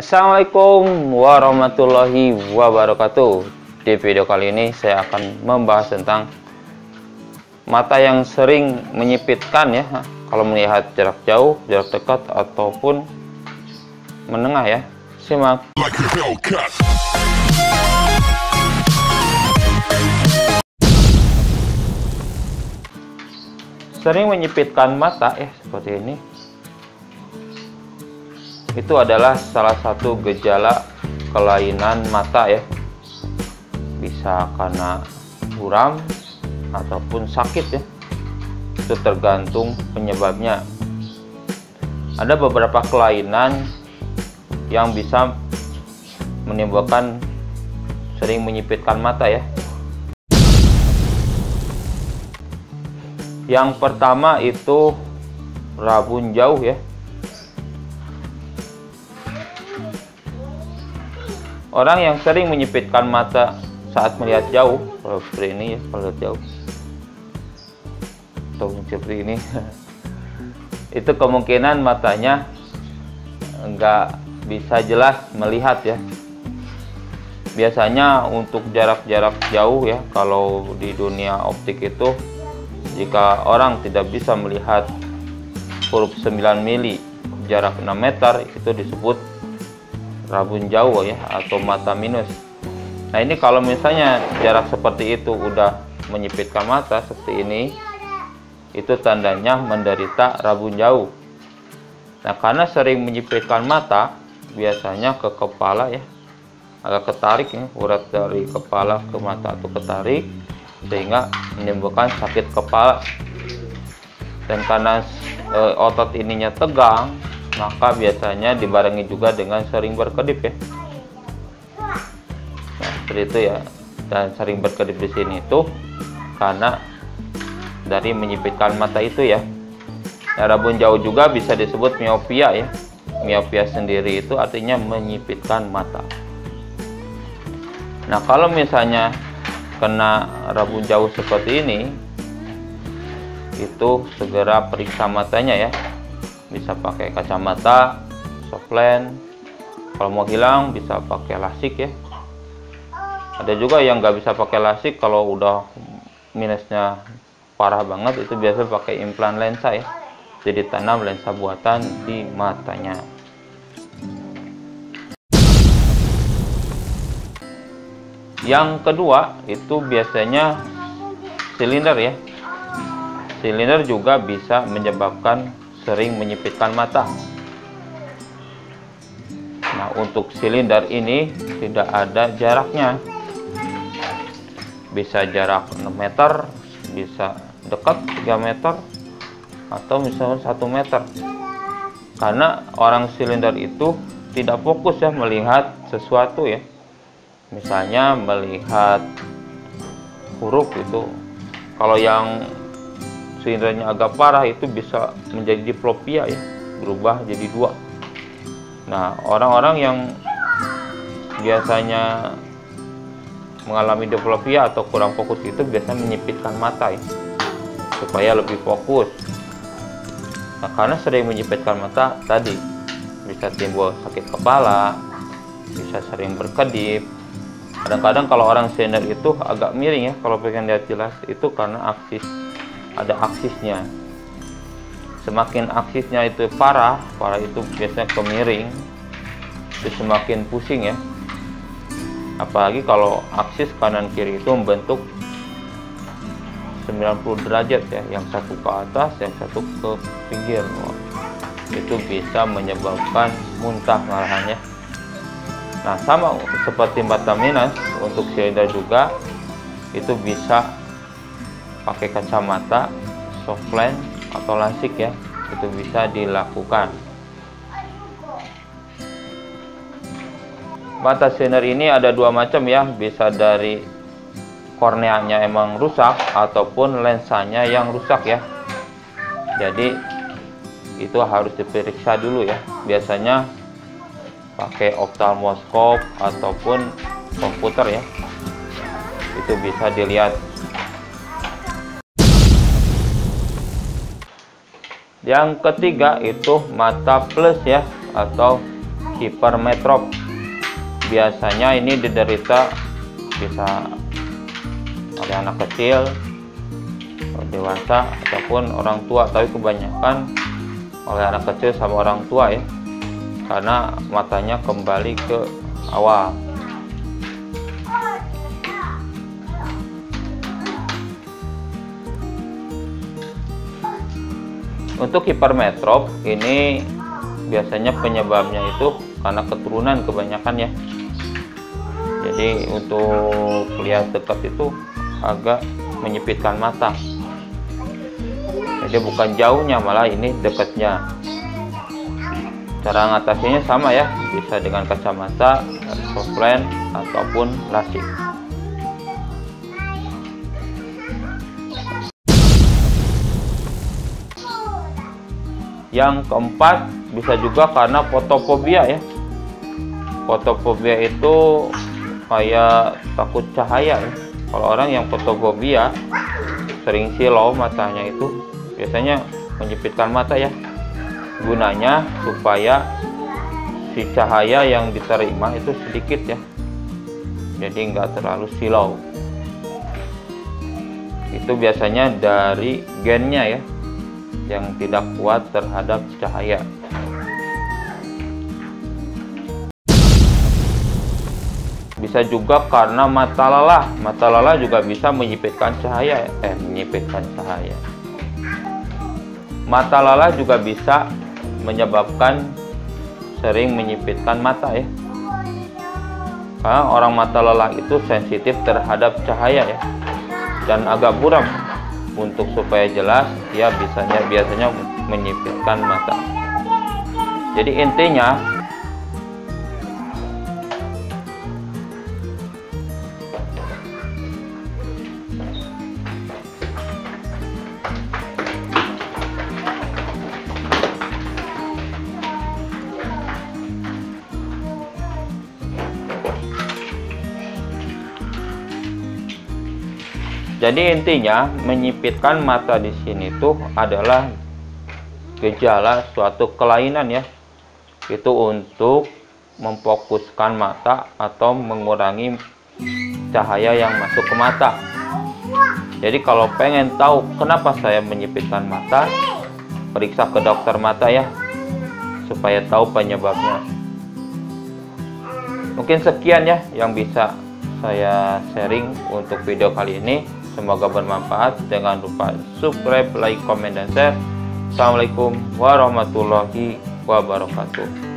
Assalamualaikum warahmatullahi wabarakatuh. Di video kali ini saya akan membahas tentang mata yang sering menyipitkan ya, kalau melihat jarak jauh, jarak dekat ataupun menengah ya. Simak. Sering menyipitkan mata ya seperti ini. Itu adalah salah satu gejala kelainan mata ya. Bisa karena buram ataupun sakit ya. Itu tergantung penyebabnya. Ada beberapa kelainan yang bisa menimbulkan sering menyipitkan mata ya. Yang pertama itu rabun jauh ya. Orang yang sering menyipitkan mata saat melihat jauh, seperti ini ya, kalau lihat jauh, atau seperti ini, itu kemungkinan matanya nggak bisa jelas melihat ya. Biasanya untuk jarak-jarak jauh ya, kalau di dunia optik itu, jika orang tidak bisa melihat huruf 9 mili jarak 6 meter, itu disebut rabun jauh ya, atau mata minus. Nah ini kalau misalnya jarak seperti itu udah menyipitkan mata seperti ini, itu tandanya menderita rabun jauh. Nah karena sering menyipitkan mata, biasanya ke kepala ya, agak ketarik ya, urat dari kepala ke mata atau ketarik, sehingga menimbulkan sakit kepala. Dan karena otot ininya tegang, maka biasanya dibarengi juga dengan sering berkedip ya. Nah, seperti itu ya. Dan sering berkedip di sini itu karena dari menyipitkan mata itu ya. Nah, rabun jauh juga bisa disebut miopia ya. Miopia sendiri itu artinya menyipitkan mata. Nah, kalau misalnya kena rabun jauh seperti ini, itu segera periksa matanya ya. Bisa pakai kacamata, softland. Kalau mau hilang bisa pakai lasik ya. Ada juga yang nggak bisa pakai lasik, kalau udah minusnya parah banget itu biasa pakai implan lensa ya. Jadi tanam lensa buatan di matanya. Yang kedua itu biasanya silinder ya. Silinder juga bisa menyebabkan sering menyipitkan mata. Nah untuk silinder ini tidak ada jaraknya, bisa jarak 6 meter, bisa dekat 3 meter, atau misalnya 1 meter. Karena orang silinder itu tidak fokus ya melihat sesuatu ya. Misalnya melihat huruf itu, kalau yang silindernya agak parah itu bisa menjadi diplopia ya, berubah jadi 2. Nah orang-orang yang biasanya mengalami diplopia atau kurang fokus itu biasanya menyipitkan mata ya, supaya lebih fokus. Nah karena sering menyipitkan mata tadi bisa timbul sakit kepala, bisa sering berkedip. Kadang-kadang kalau orang silinder itu agak miring ya, kalau pengen lihat jelas itu karena ada aksisnya. Semakin aksisnya itu parah itu biasanya kemiring, itu semakin pusing ya. Apalagi kalau aksis kanan kiri itu membentuk 90 derajat ya, yang satu ke atas, yang satu ke pinggir. Itu bisa menyebabkan muntah malahan ya. Nah sama seperti mata minus, untuk silinder juga itu bisa pakai kacamata, softland atau lasik ya, itu bisa dilakukan. Mata silinder ini ada 2 macam ya, bisa dari korneanya emang rusak ataupun lensanya yang rusak ya. Jadi itu harus diperiksa dulu ya. Biasanya pakai oftalmoskop ataupun komputer ya, itu bisa dilihat. Yang ketiga itu mata plus ya, atau hipermetrop. Biasanya ini diderita bisa oleh anak kecil, dewasa, ataupun orang tua, tapi kebanyakan oleh anak kecil sama orang tua ya, karena matanya kembali ke awal. Untuk hipermetrop ini biasanya penyebabnya itu karena keturunan kebanyakan ya. Jadi untuk lihat dekat itu agak menyipitkan mata. Jadi bukan jauhnya, malah ini dekatnya. Cara ngatasinya sama ya, bisa dengan kacamata, softlens ataupun lasik. Yang keempat, bisa juga karena fotofobia ya. Fotofobia itu kayak takut cahaya ya. Kalau orang yang fotofobia sering silau matanya itu biasanya menyipitkan mata ya. Gunanya supaya si cahaya yang diterima itu sedikit ya, jadi nggak terlalu silau. Itu biasanya dari gennya ya, yang tidak kuat terhadap cahaya. Bisa juga karena mata lelah. Mata lelah juga bisa menyipitkan cahaya. Mata lelah juga bisa menyebabkan sering menyipitkan mata ya. Karena orang mata lelah itu sensitif terhadap cahaya ya, dan agak buram. Untuk supaya jelas, dia biasanya menyipitkan mata. Jadi intinya menyipitkan mata di sini tuh adalah gejala suatu kelainan ya. Itu untuk memfokuskan mata atau mengurangi cahaya yang masuk ke mata. Jadi kalau pengen tahu kenapa saya menyipitkan mata, periksa ke dokter mata ya, supaya tahu penyebabnya. Mungkin sekian ya yang bisa saya sharing untuk video kali ini. Semoga bermanfaat. Jangan lupa subscribe, like, komen, dan share. Assalamualaikum warahmatullahi wabarakatuh.